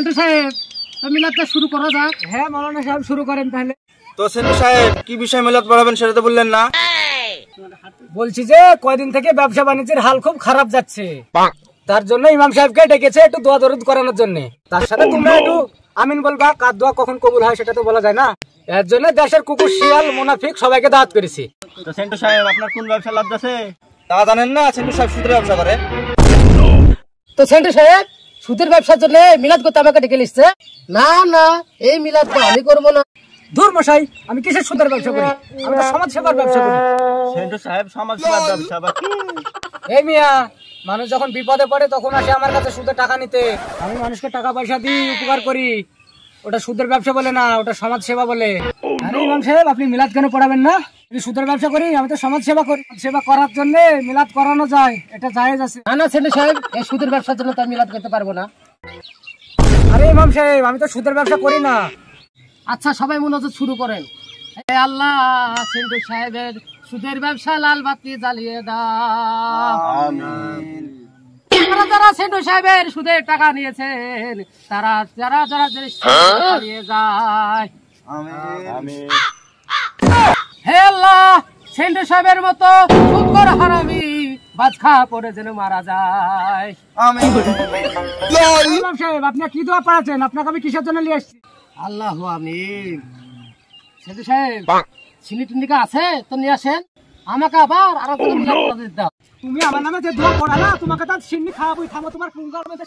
সেন্টু সাহেব মিলাদটা শুরু করা যাক। হ্যাঁ মাওলানা সাহেব শুরু করেন তাহলে। তো সেন্টু সাহেব কি বিষয় মিলাদ পড়াবেন সেটা তো বললেন না। বলছি যে কয়দিন থেকে ব্যবসা বাণিজ্যের হাল খুব খারাপ যাচ্ছে, তার জন্য ইমাম সাহেবকে ডেকেছে একটু দোয়া দরুদ করানোর জন্য। তার সাথে তোমরা একটু আমিন বলবা, কার দোয়া কখন কবুল হয় সেটা তো বলা যায় না। এর জন্য দেশের কুকুর শিয়াল মুনাফিক সবাইকে দাওয়াত করেছি। তো সেন্টু সাহেব আপনার কোন ব্যবসা লাভ আছে তা জানেন না? সেন্টু সাহেব সুদের ব্যবসা করে। তো সেন্টু সাহেব সুদের ব্যবসার জন্য মিলাদ করতে আমাকে ডেকে নিচ্ছে? না না, এই মিলাদ তো আমি করবো না। ধুর মশাই, আমি কিসের সুদের ব্যবসা করি? আমি তো সমাজ সেবার ব্যবসা করি। সেন্টু সাহেব সমাজ সেবার ব্যবসা বা কি? এই মিয়া, মানুষ যখন বিপদে পড়ে তখন আসে আমার কাছে সুদের টাকা নিতে। আমি মানুষকে টাকা পয়সা দিই, উপকার করি। ওটা সুদের ব্যবসা বলে না, ওটা সমাজ সেবা বলে। আরে ইমাম সাহেব, আপনি মিলাদ কেন পড়াবেন না? আমি সুদের ব্যবসা করি, আমি তো সমাজ সেবা করি। সেবা করার জন্য মিলাদ করানো যায়, এটা জায়েজ আছে। না না সেন্টু সাহেব, এই সুদের ব্যবসার জন্য তো মিলাদ করতে পারবো না। আরে ইমাম সাহেব, আমি তো সুদের ব্যবসা করি না। আচ্ছা সবাই মনোযোগ শুরু করেন। হে আল্লাহ, সেন্টু সাহেবের সুদের ব্যবসা লাল বাতি জ্বালিয়ে দাও। আমিন। যারা সেন্টু সাহেবের সুদের টাকা নিয়েছেন তারা যারা যারা চালিয়ে যায়। আমিন। হে আল্লাহ, সেন্টু সাহেবের মতো সুদখোর হারামি বাজখা পড়ে যেন মারা যায়। আমিন। ইমাম সাহেব, আপনি কি দোয়া পড়াচ্ছেন? আপনাকে আমি কিসের জন্য নিয়ে আসছি? আল্লাহ আমিন। সেন্টু সাহেব চিনি টিনিকা আছে তো নিয়ে আসেন, আমাকে আবার আরো দাও। তুমি আমার নামে যে দোয়া পড়া না, তোমাকে তো সিন্নি খাওয়াবই। থামো, তোমার পুঙ্গার মধ্যে